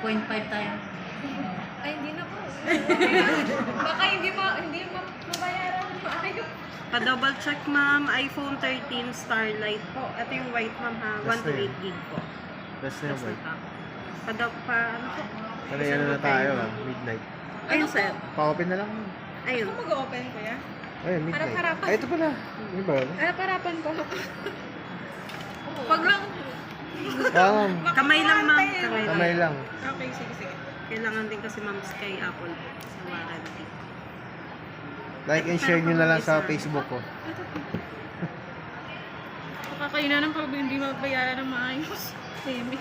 0.5 tayo. Ay, hindi na po. Baka hindi mabayaran mo. Ayun. Pa-double check, ma'am. iPhone 13 Starlight po. Ito yung white, ma'am, ha? 1 to 8 gig po. Best na yung white. Ano po? Ano na tayo, midnight. Ayun, sir. Pa-open na lang. Ayun. Ako mag-open ko yan. Ayun, midnight. Harap-harapan. Ay, ito pala. Ano ba? Harap-harapan ko. Wag lang. Kamay lang, ma'am. Kamay lang. Kamay lang. Okay, sige. Kailangan din kasi, ma'am, kay Apple po. Sa warranty. Like and share nyo na lang sa Facebook ko. Kakainan ng pag hindi mabayaran ng maayos. Semi.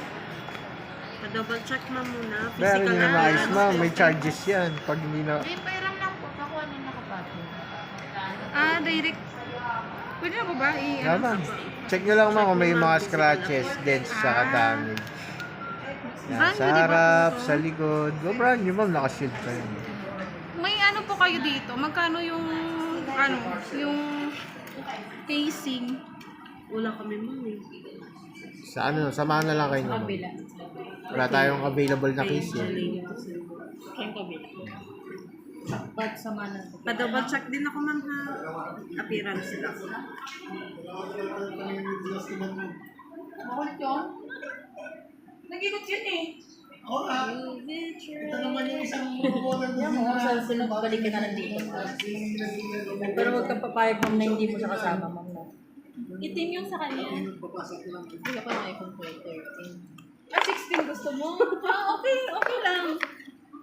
Pa-double check, ma'am, muna. Pero Physical hindi na maayos, ma'am. May charges yan. Pag hindi na... Hindi, pairam lang po. Nakuha na nakapati. Direct. Pwede na po ba? Naman. Check nyo lang, ma'am, kung may mga scratches, dents, saka damage. Yan, sa harap, sa likod. Go brand new, ma'am. Naka-shield pa yun. May ano po kayo dito? Magkano yung casing? Wala kami, ma'am, eh. Sa ano, samahan na lang kayo naman. Kabila. Wala tayong available na case eh. Yung kabila. Ba't sama na? Pa-double check din ako, ma'am, ha? Appearance lang. Makulit yun? Nag-ikot yun eh. Ito naman yung isang bubunan Yan mo, sa sunod balik ka na lang dito. Pero huwag kang papayag, ma'am, na hindi mo siya kasama, ma'am. No? Itim yung sa kanya. Papasok lang. Hindi ka pa ng iPhone 13. 16 gusto mo? Okay lang.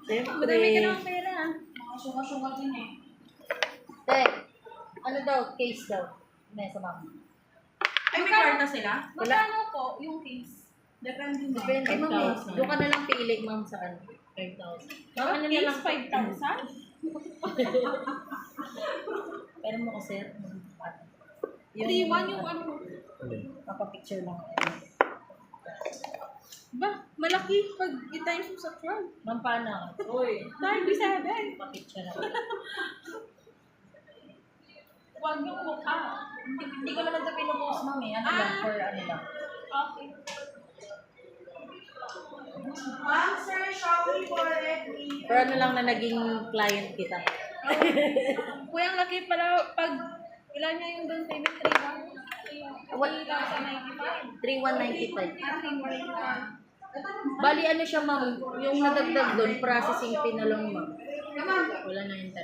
Siyempre. Madami ka ng pera. Mga sunga-sunga din eh. Te, ano daw? Case daw. Mesa, ma'am. Ay, may card na sila? Wala. Magkano po yung case? Depende mo. Depende, ma'am. Doon ka na lang pili, ma'am, sa ano. 5,000. Baka ano na lang. 5,000? Pero mo ko, sir. 3-1 yung ano. Papapicture lang. Ba, malaki pag i-times mo sa 12. Ma'am, paano? Uy. 37. Papicture lang. Huwag yung mukha. Hindi ko naman ito pinupost, ma'am eh. Ano lang, for ano lang. Okay. Ma'am, sir, shopping for Redmi. For ano lang na naging client kita. Kuya, ang laki pala pag ilan niya yung down payment? 3,095. 3,195. Bali ano siya, ma'am, yung nadagdag doon, processing fee na lang, ma'am. Wala na interest.